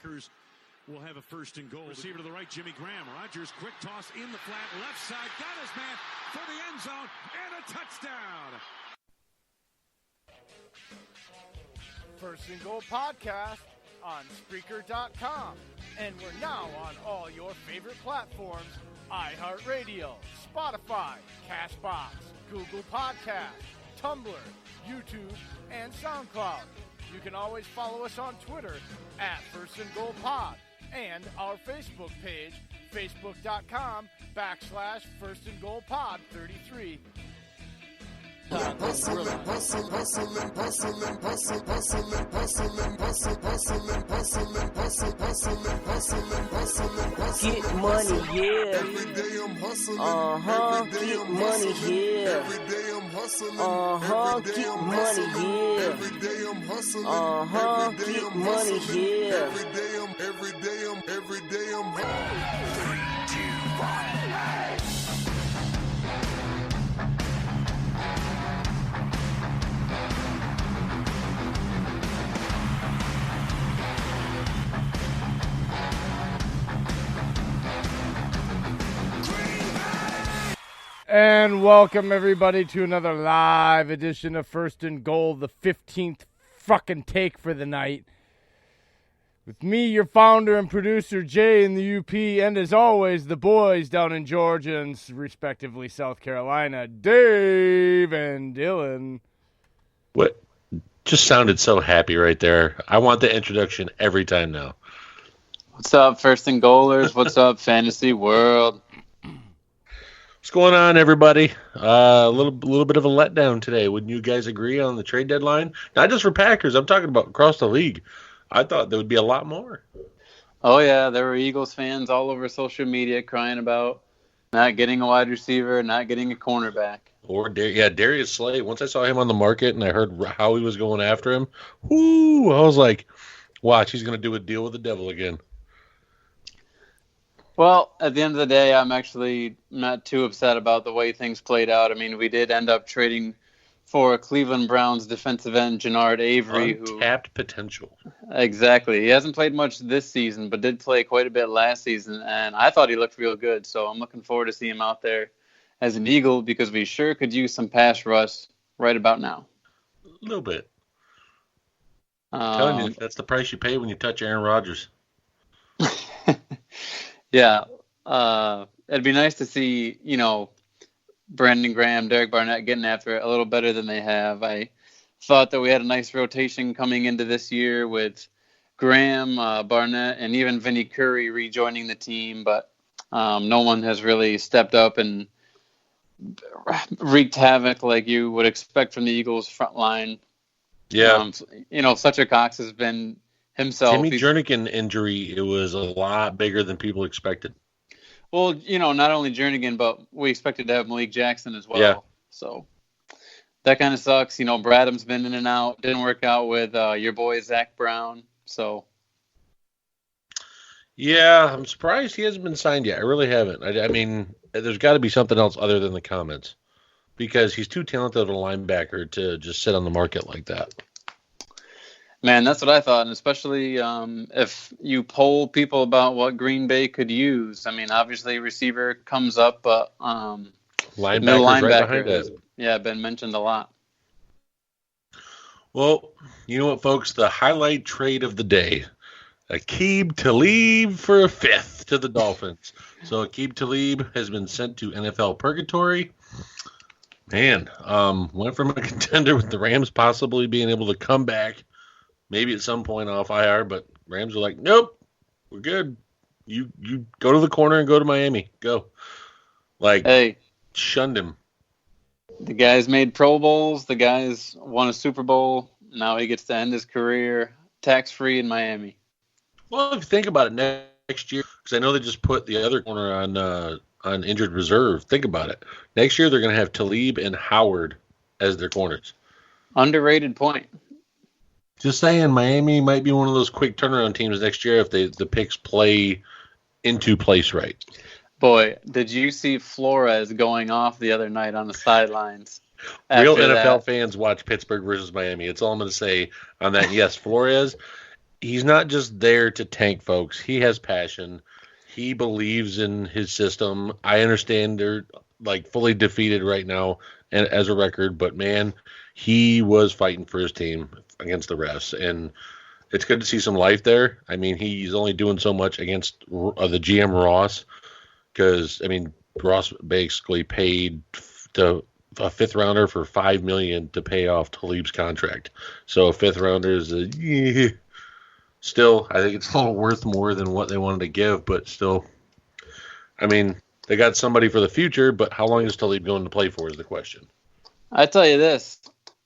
Packers will have a first and goal. Receiver to the right, Jimmy Graham. Rodgers, quick toss in the flat, left side, got his man for the end zone, and a touchdown. First and Goal podcast on Spreaker.com. And we're now on all your favorite platforms: iHeartRadio, Spotify, Castbox, Google Podcasts, Tumblr, YouTube, and SoundCloud. You can always follow us on Twitter at First and Goal Pod, and our Facebook page, facebook.com/First and Goal Pod 33. Get money, yeah. Get money, yeah. Get money, yeah. Get money, yeah. Every day I'm 3, 2, 1. And welcome, everybody, to another live edition of First and Goal, the 15th fucking take for the night. With me, your founder and producer, Jay in the UP, and as always, the boys down in Georgia and respectively South Carolina, Dave and Dylan. What? Just sounded so happy right there. I want the introduction every time now. What's up, First and Goalers? What's up, Fantasy World? What's going on, everybody? A little bit of a letdown today. Wouldn't you guys agree on the trade deadline? Not just for Packers. I'm talking about across the league. I thought there would be a lot more. Oh, yeah. There were Eagles fans all over social media crying about not getting a wide receiver, not getting a cornerback. Or, Darius Slay. Once I saw him on the market and I heard how he was going after him, whoo, I was like, watch, he's going to do a deal with the devil again. Well, at the end of the day, I'm actually not too upset about the way things played out. I mean, we did end up trading for Cleveland Browns defensive end Jannard Avery. Untapped potential. Exactly. He hasn't played much this season, but did play quite a bit last season, and I thought he looked real good. So I'm looking forward to seeing him out there as an Eagle because we sure could use some pass rush right about now. A little bit. I'm telling you, that's the price you pay when you touch Aaron Rodgers. Yeah, it'd be nice to see, Brandon Graham, Derek Barnett getting after it a little better than they have. I thought that we had a nice rotation coming into this year with Graham, Barnett, and even Vinny Curry rejoining the team, but no one has really stepped up and wreaked havoc like you would expect from the Eagles front line. Yeah. Fletcher Cox has been himself. Timmy Jernigan injury, it was a lot bigger than people expected. Well, not only Jernigan, but we expected to have Malik Jackson as well. Yeah. So that kind of sucks. Bradham's been in and out. Didn't work out with your boy Zach Brown. So. Yeah, I'm surprised he hasn't been signed yet. I really haven't. I mean, there's got to be something else other than the comments because he's too talented of a linebacker to just sit on the market like that. Man, that's what I thought, and especially if you poll people about what Green Bay could use. I mean, obviously receiver comes up, but linebacker right behind has, it. Been mentioned a lot. Well, you know what, folks? The highlight trade of the day. Aqib Talib for a 5th to the Dolphins. So Aqib Talib has been sent to NFL purgatory. Man, went from a contender with the Rams possibly being able to come back. Maybe at some point off IR, but Rams are like, nope, we're good. You go to the corner and go to Miami. Go. Hey, shunned him. The guy's made Pro Bowls. The guy's won a Super Bowl. Now he gets to end his career tax-free in Miami. Well, if you think about it next year, because I know they just put the other corner on injured reserve. Think about it. Next year they're going to have Talib and Howard as their corners. Underrated point. Just saying, Miami might be one of those quick turnaround teams next year if the picks play into place right. Boy, did you see Flores going off the other night on the sidelines? Real NFL fans watch Pittsburgh versus Miami. It's all I'm going to say on that. Yes, Flores, he's not just there to tank folks. He has passion. He believes in his system. I understand they're like fully defeated right now and as a record, but man, he was fighting for his team against the refs, and it's good to see some life there. I mean, he's only doing so much against the GM Ross because, I mean, Ross basically paid to a fifth rounder for $5 million to pay off Talib's contract. So a fifth rounder is still, I think it's a little worth more than what they wanted to give, but still, I mean, they got somebody for the future, but how long is Talib going to play for is the question. I tell you this.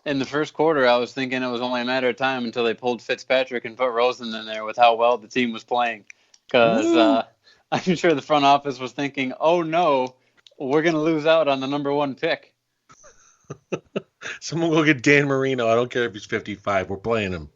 In the first quarter, I was thinking it was only a matter of time until they pulled Fitzpatrick and put Rosen in there with how well the team was playing. Because I'm sure the front office was thinking, oh, no, we're going to lose out on the number one pick. Someone go get Dan Marino. I don't care if he's 55. We're playing him.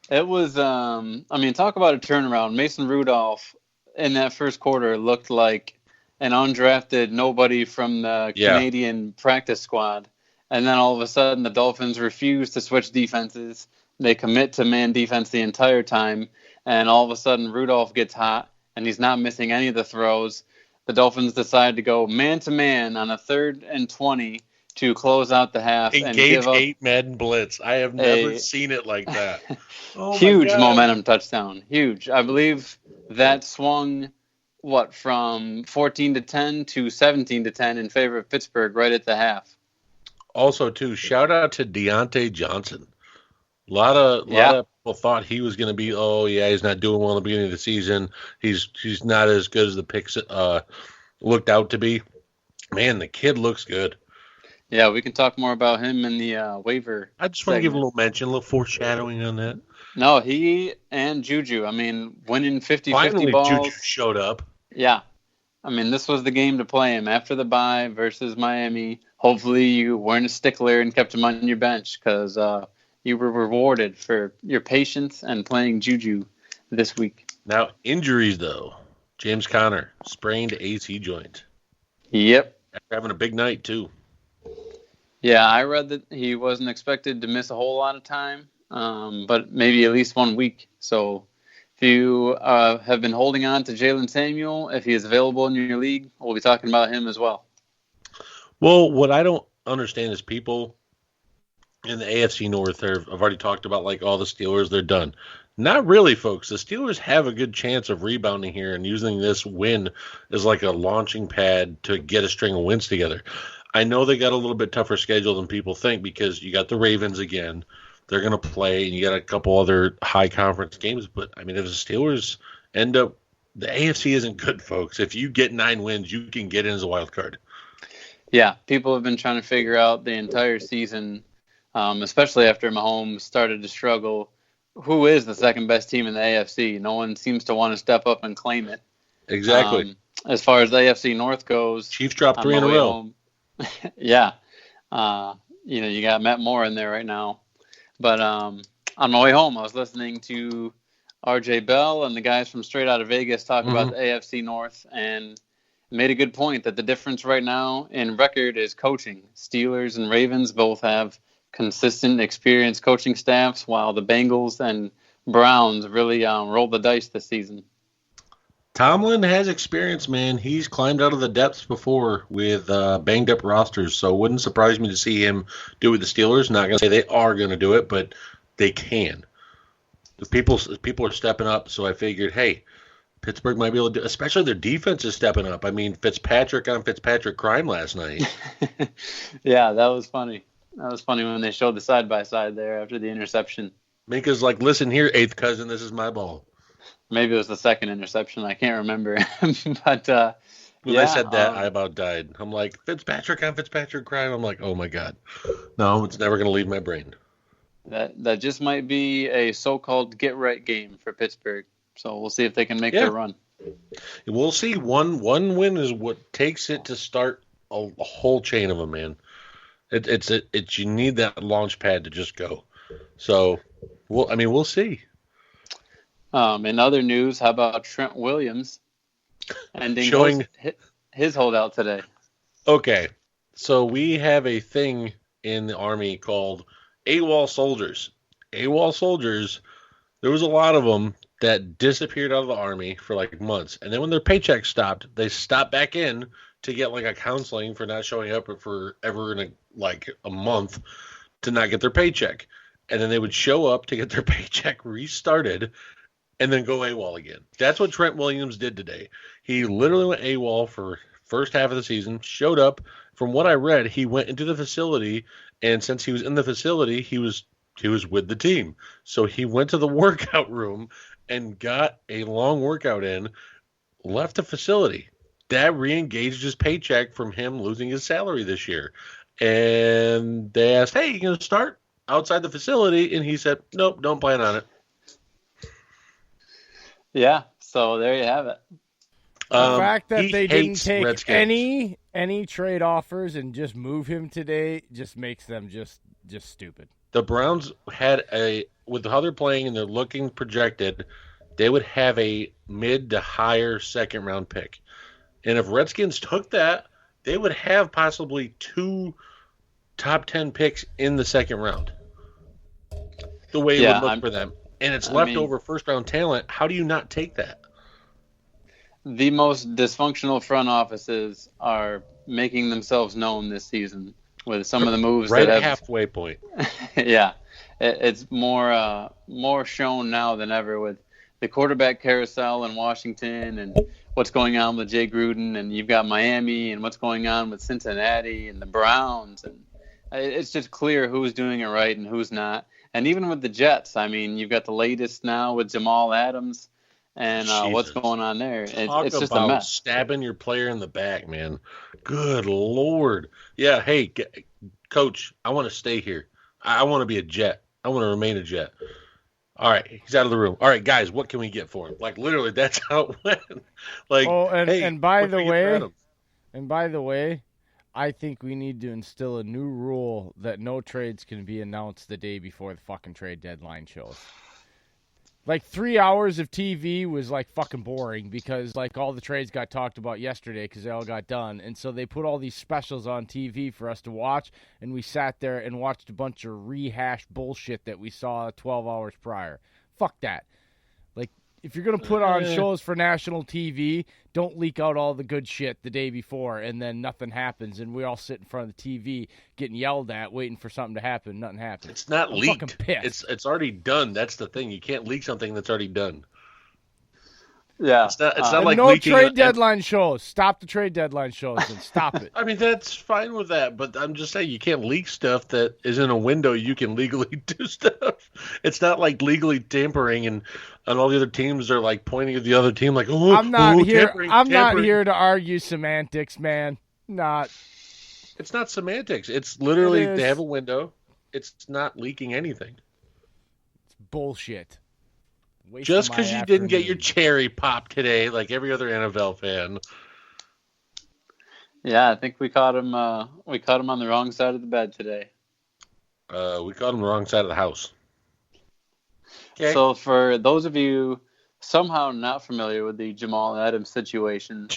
It was, talk about a turnaround. Mason Rudolph in that first quarter looked like an undrafted nobody from the Canadian practice squad. And then all of a sudden, the Dolphins refuse to switch defenses. They commit to man defense the entire time. And all of a sudden, Rudolph gets hot, and he's not missing any of the throws. The Dolphins decide to go man-to-man on a 3rd and 20 to close out the half. Engage and give up 8-man blitz. I have never seen it like that. Oh huge momentum touchdown. Huge. I believe that swung, from 14-10 to 17-10 in favor of Pittsburgh right at the half. Also, too, shout out to Deontay Johnson. A lot of people thought he was going to be, he's not doing well in the beginning of the season. He's not as good as the picks looked out to be. Man, the kid looks good. Yeah, we can talk more about him in the waiver. I just want to give a little mention, a little foreshadowing on that. No, he and Juju, winning 50-50 Finally, balls. Juju showed up. Yeah. This was the game to play him after the bye versus Miami. Hopefully you weren't a stickler and kept him on your bench because you were rewarded for your patience and playing Juju this week. Now, injuries, though. James Conner, sprained AC joint. Yep. After having a big night, too. Yeah, I read that he wasn't expected to miss a whole lot of time, but maybe at least 1 week. So if you have been holding on to Jalen Samuel, if he is available in your league, we'll be talking about him as well. Well, what I don't understand is people in the AFC North have already talked about, the Steelers, they're done. Not really, folks. The Steelers have a good chance of rebounding here and using this win as like a launching pad to get a string of wins together. I know they got a little bit tougher schedule than people think because you got the Ravens again. They're going to play, and you got a couple other high conference games. But, if the Steelers end up – the AFC isn't good, folks. If you get 9 wins, you can get in as a wild card. Yeah, people have been trying to figure out the entire season, especially after Mahomes started to struggle, who is the second best team in the AFC. No one seems to want to step up and claim it. Exactly. As far as the AFC North goes, Chiefs dropped 3 in a row. Yeah. You got Matt Moore in there right now. But on my way home, I was listening to RJ Bell and the guys from Straight Outta Vegas talk about the AFC North and made a good point that the difference right now in record is coaching. Steelers and Ravens both have consistent, experienced coaching staffs, while the Bengals and Browns really rolled the dice this season. Tomlin has experience, man. He's climbed out of the depths before with banged up rosters, so it wouldn't surprise me to see him do it with the Steelers. Not going to say they are going to do it, but they can. The people are stepping up, so I figured, hey, Pittsburgh might be able to do, especially their defense is stepping up. Fitzpatrick on Fitzpatrick crime last night. Yeah, that was funny. That was funny when they showed the side-by-side there after the interception. Minka's like, listen here, eighth cousin, this is my ball. Maybe it was the second interception. I can't remember. But when I said that, I about died. I'm like, Fitzpatrick on Fitzpatrick crime. I'm like, oh, my God. No, it's never going to leave my brain. That just might be a so-called get-right game for Pittsburgh. So we'll see if they can make their run. We'll see. One win is what takes it to start a whole chain of them, man. It's you need that launch pad to just go. So, we'll see. In other news, how about Trent Williams ending his holdout today? Okay, so we have a thing in the Army called AWOL soldiers. AWOL soldiers There was a lot of them that disappeared out of the Army for like months. And then when their paycheck stopped, they stopped back in to get like a counseling for not showing up for ever in a month to not get their paycheck. And then they would show up to get their paycheck restarted and then go AWOL again. That's what Trent Williams did today. He literally went AWOL for first half of the season, showed up. From what I read, he went into the facility, and since he was in the facility, he was with the team. So he went to the workout room and got a long workout in, left the facility. That re-engaged his paycheck from him losing his salary this year. And they asked, hey, you going to start outside the facility? And he said, nope, don't plan on it. Yeah, so there you have it. The fact that they didn't take Redskins. any trade offers and just move him today just makes them just stupid. The Browns had with how they're playing and they're looking projected, they would have a mid to higher second round pick. And if Redskins took that, they would have possibly 2 top 10 picks in the second round. The way it would look for them. And it's leftover first round talent. How do you not take that? The most dysfunctional front offices are making themselves known this season with some of the moves right that at halfway point. Yeah, it's more shown now than ever with the quarterback carousel in Washington and what's going on with Jay Gruden, and you've got Miami and what's going on with Cincinnati and the Browns, and it's just clear who's doing it right and who's not. And even with the Jets, I mean, you've got the latest now with Jamal Adams. And what's going on there? It's just a mess. Stabbing your player in the back, man. Good Lord. Yeah, hey, Coach, I want to stay here. I want to be a Jet. I want to remain a Jet. All right, he's out of the room. All right, guys, what can we get for him? Like, literally, that's how it went. Like, and by the way, I think we need to instill a new rule that no trades can be announced the day before the fucking trade deadline shows. Like 3 hours of TV was like fucking boring because like all the trades got talked about yesterday because they all got done. And so they put all these specials on TV for us to watch. And we sat there and watched a bunch of rehashed bullshit that we saw 12 hours prior. Fuck that. Like if you're going to put on shows for national TV, don't leak out all the good shit the day before and then nothing happens. And we all sit in front of the TV getting yelled at, waiting for something to happen. Nothing happens. It's not leaked. Fucking pissed. It's already done. That's the thing. You can't leak something that's already done. Yeah. It's not like no leaking trade deadline shows. Stop the trade deadline shows and stop it. I mean, that's fine with that, but I'm just saying you can't leak stuff that is in a window you can legally do stuff. It's not like legally tampering and all the other teams are like pointing at the other team like, oh, I'm not here. Tampering, I'm tampering. not here to argue semantics, man. Not. It's not semantics. It's literally they have a window. It's not leaking anything. It's bullshit. Just because you didn't get your cherry popped today, like every other NFL fan. Yeah, I think we caught him. We caught him on the wrong side of the bed today. We caught him the wrong side of the house. Okay. So for those of you somehow not familiar with the Jamal Adams situation,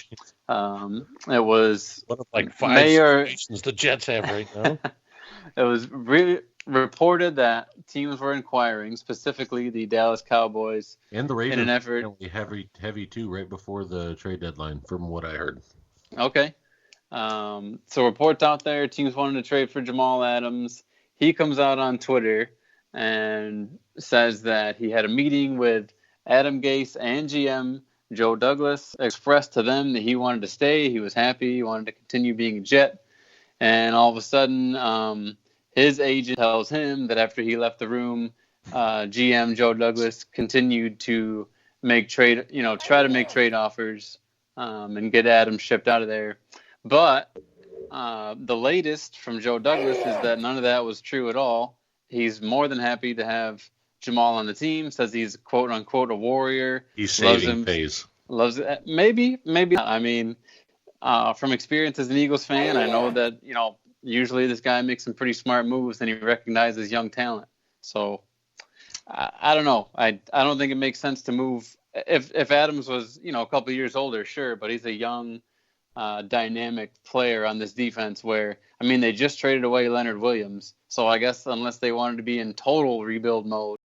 it was one of like 5 situations the Jets have right now. It was really reported that teams were inquiring, specifically the Dallas Cowboys, and the Raiders, in an effort heavy too, right before the trade deadline, from what I heard. Okay, so reports out there, teams wanted to trade for Jamal Adams. He comes out on Twitter and says that he had a meeting with Adam Gase and GM Joe Douglas, expressed to them that he wanted to stay, he was happy, he wanted to continue being a Jet, and all of a sudden, his agent tells him that after he left the room, GM Joe Douglas continued to try to make trade offers and get Adams shipped out of there. But the latest from Joe Douglas is that none of that was true at all. He's more than happy to have Jamal on the team, says he's quote unquote a warrior. He's saving phase. Loves it. Maybe not. I mean, from experience as an Eagles fan, I know that, usually this guy makes some pretty smart moves and he recognizes young talent. So I don't know. I don't think it makes sense to move. If Adams was, a couple of years older, sure, but he's a young, dynamic player on this defense where, they just traded away Leonard Williams. So I guess unless they wanted to be in total rebuild mode,